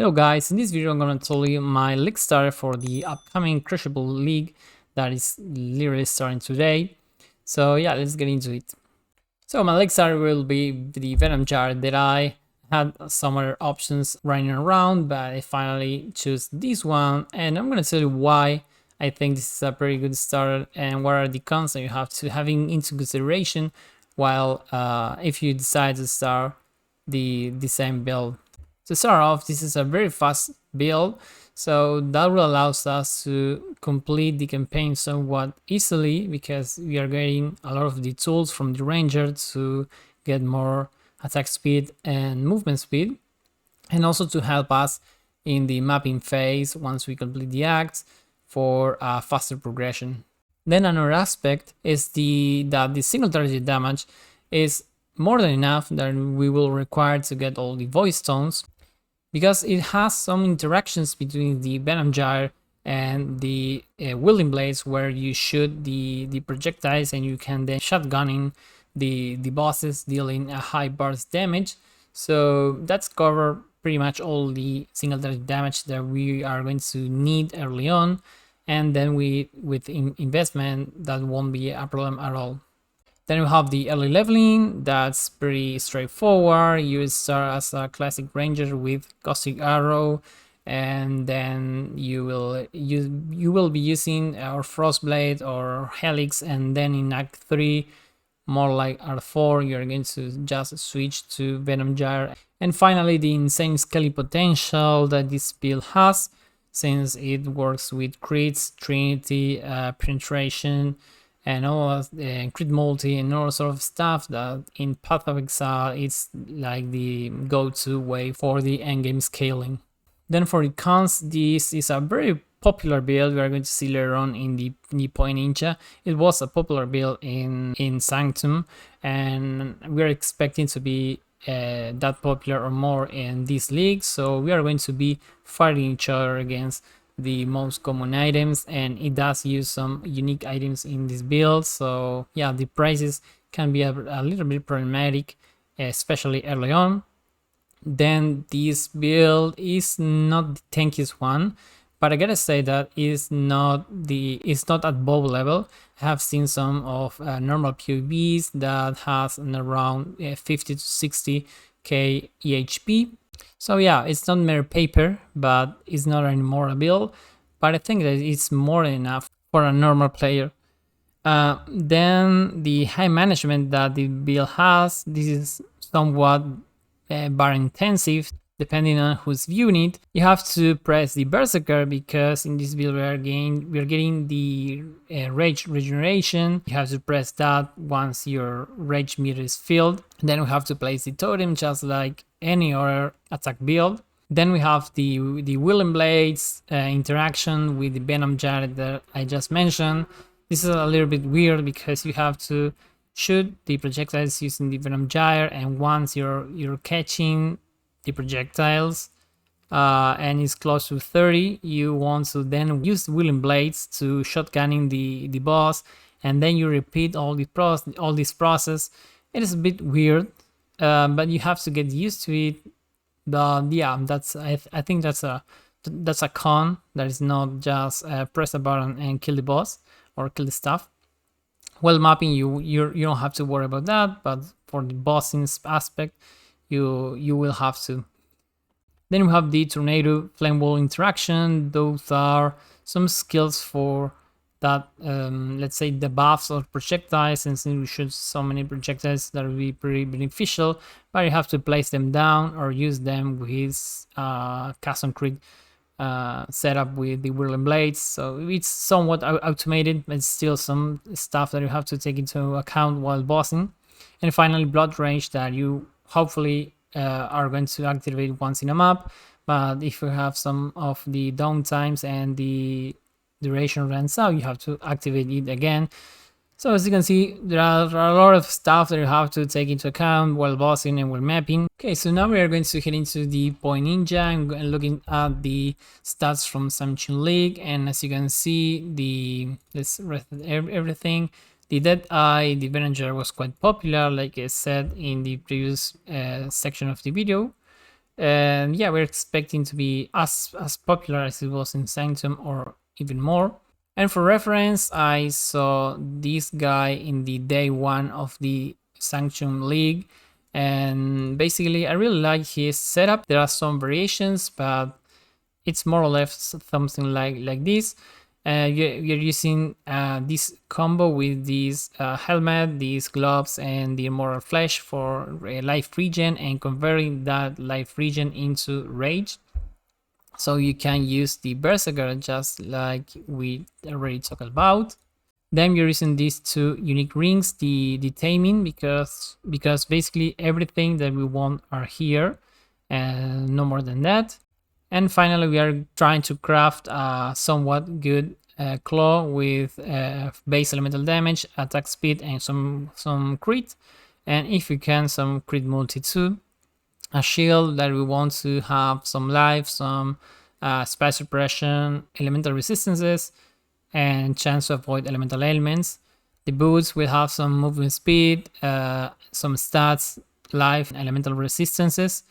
Hello guys, in this video I'm gonna tell you my league starter for the upcoming Crucible League that is literally starting today. So yeah, let's get into it. So my league starter will be the Venom Jar that I had some other options running around, but I finally choose this one, and I'm gonna tell you why I think this is a pretty good starter and what are the cons that you have to having into consideration while if you decide to start the same build. To start off, this is a very fast build, so that will allow us to complete the campaign somewhat easily because we are getting a lot of the tools from the ranger to get more attack speed and movement speed, and also to help us in the mapping phase once we complete the acts for a faster progression. Then another aspect is that the single target damage is more than enough that we will require to get all the void stones, because it has some interactions between the Venom Jar and the Wielding Blades where you shoot the projectiles and you can then shotgunning the bosses, dealing a high burst damage. So that's cover pretty much all the single target damage that we are going to need early on, and then with investment that won't be a problem at all. Then we have the early leveling, that's pretty straightforward. You start as a classic ranger with caustic arrow, and then you will be using our frostblade or helix, and then in act 3, more like act 4, you're going to just switch to Venom Jar. And finally, the insane scaling potential that this build has, since it works with crits, trinity, penetration, and all crit multi and all sort of stuff that in Path of Exile it's like the go-to way for the endgame scaling. Then for the cons, this is a very popular build we are going to see later on in the POE Ninja. It was a popular build in Sanctum, and we're expecting to be that popular or more in this league, so we are going to be fighting each other against the most common items, and it does use some unique items in this build. So yeah, the prices can be a little bit problematic, especially early on. Then this build is not the tankiest one, but I gotta say that it's not at bow level. I have seen some of normal POEs that has an around 50 to 60k EHP. So yeah, it's not mere paper, but it's not anymore a build, but I think that it's more than enough for a normal player. Then the high management that the build has, this is somewhat bar intensive depending on who's viewing it. You have to press the Berserker because in this build we are getting the rage regeneration. You have to press that once your rage meter is filled. Then we have to place the totem just like any other attack build. Then we have the Wielding Blades interaction with the Venom Jar that I just mentioned. This is a little bit weird because you have to shoot the projectiles using the Venom Jar, and once you're catching the projectiles and it's close to 30, you want to then use the Wielding Blades to shotgunning the boss, and then you repeat all this process. It is a bit weird, but you have to get used to it. But yeah, I think that's a con. That is not just press a button and kill the boss or kill the stuff. Well, mapping you don't have to worry about that, but for the bossing aspect, you will have to. Then we have the tornado flame wall interaction. Those are some skills for that, let's say the buffs of projectiles, and since we shoot so many projectiles that will be pretty beneficial, but you have to place them down or use them with cast on crit setup with the Wielding Blades. So it's somewhat automated, but still some stuff that you have to take into account while bossing. And finally, blood rage that you hopefully are going to activate once in a map, but if you have some of the downtimes and the duration runs out, you have to activate it again. So as you can see, there are a lot of stuff that you have to take into account while bossing and while mapping. Okay, so now we are going to head into the POE Ninja and looking at the stats from Samchin League, and as you can see, let's read everything. The Dead Eye, the Venom Jar was quite popular, like I said in the previous section of the video. And yeah, we're expecting to be as popular as it was in Sanctum or even more. And for reference, I saw this guy in the day 1 of the Sanctum League, and basically I really like his setup. There are some variations, but it's more or less something like this. You're using this combo with this helmet, these gloves, and the immortal flesh for life regen, and converting that life regen into rage. So you can use the berserker just like we already talked about. Then you're using these 2 unique rings, the taming, because basically everything that we want are here, and no more than that. And finally, we are trying to craft a somewhat good claw with base elemental damage, attack speed, and some crit. And if we can, some crit multi too. A shield that we want to have some life, some spell suppression, elemental resistances, and chance to avoid elemental ailments. The boots will have some movement speed, some stats, life, and elemental resistances.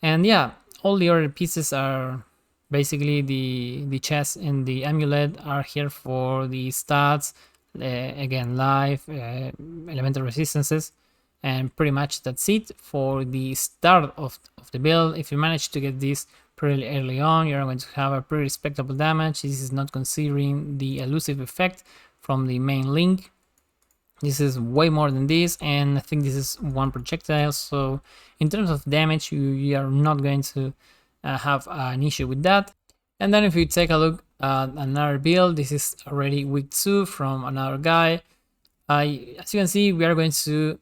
And yeah, all the other pieces are basically the chest and the amulet are here for the stats, again, life, elemental resistances, and pretty much that's it for the start of the build. If you manage to get this pretty early on, you're going to have a pretty respectable damage. This is not considering the elusive effect from the main link. This is way more than this, and I think this is 1 projectile, so in terms of damage you are not going to have an issue with that. And then if you take a look at another build, this is already week 2 from another guy. As you can see, we are going to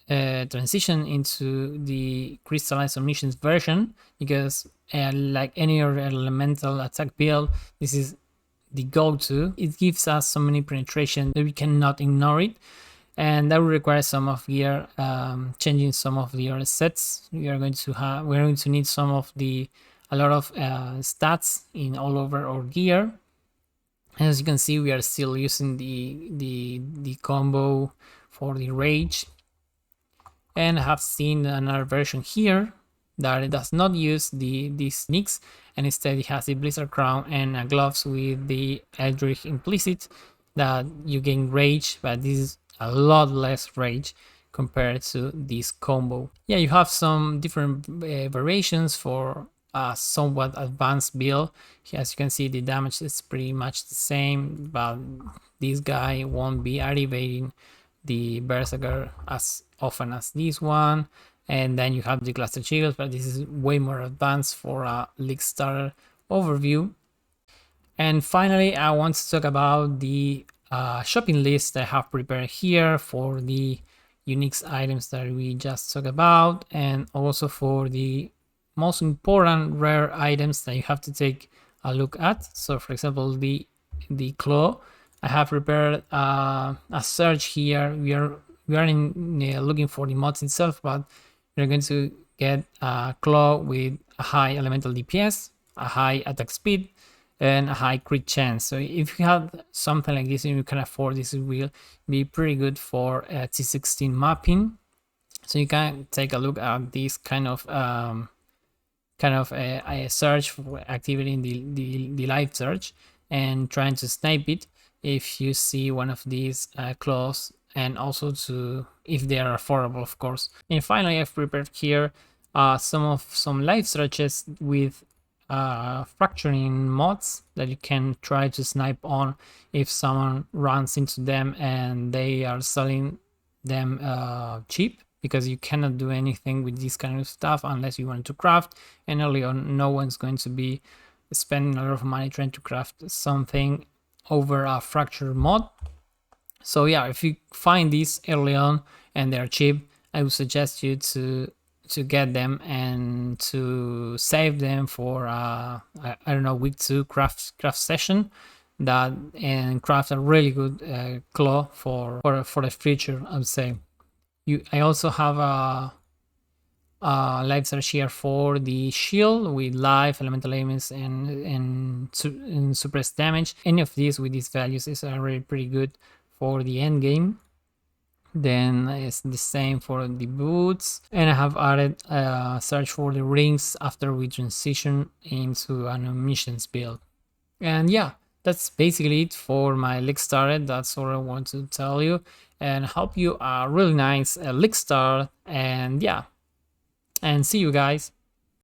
transition into the crystallized omniscience version, because like any other elemental attack build, this is the go-to. It gives us so many penetration that we cannot ignore it, and that will require some of gear, changing some of the other sets. We're going to need a lot of stats in all over our gear. As you can see, we are still using the combo for the rage, and I have seen another version here that it does not use these nicks, and instead it has the blizzard crown and gloves with the eldritch implicit, that you gain rage, but this is a lot less rage compared to this combo. Yeah, you have some different variations for a somewhat advanced build. As you can see, the damage is pretty much the same, but this guy won't be activating the berserker as often as this one. And then you have the cluster shields, but this is way more advanced for a league starter overview. And finally, I want to talk about the shopping list I have prepared here for the unique items that we just talked about, and also for the most important rare items that you have to take a look at. So for example, the claw, I have prepared a search here. We are looking for the mods itself, but we're going to get a claw with a high elemental DPS, a high attack speed, and a high crit chance. So if you have something like this and you can afford this, it will be pretty good for T16 mapping. So you can take a look at this kind of a search for activating the live search and trying to snipe it if you see one of these claws, and also to if they are affordable, of course. And finally, I've prepared here some live searches with fracturing mods that you can try to snipe on if someone runs into them and they are selling them cheap, because you cannot do anything with this kind of stuff unless you want to craft, and early on no one's going to be spending a lot of money trying to craft something over a fracture mod. So yeah, if you find these early on and they're cheap, I would suggest you to get them and to save them for I don't know, week 2 craft session, that and craft a really good claw for the future, I would say. I also have a live search here for the shield with life, elemental ailments, and suppressed damage. Any of these with these values is already pretty good for the end game. Then it's the same for the boots, and I have added a search for the rings after we transition into an omniscience build. And yeah, that's basically it for my league start. That's all I want to tell you, and hope you a really nice league start. And yeah, and see you guys.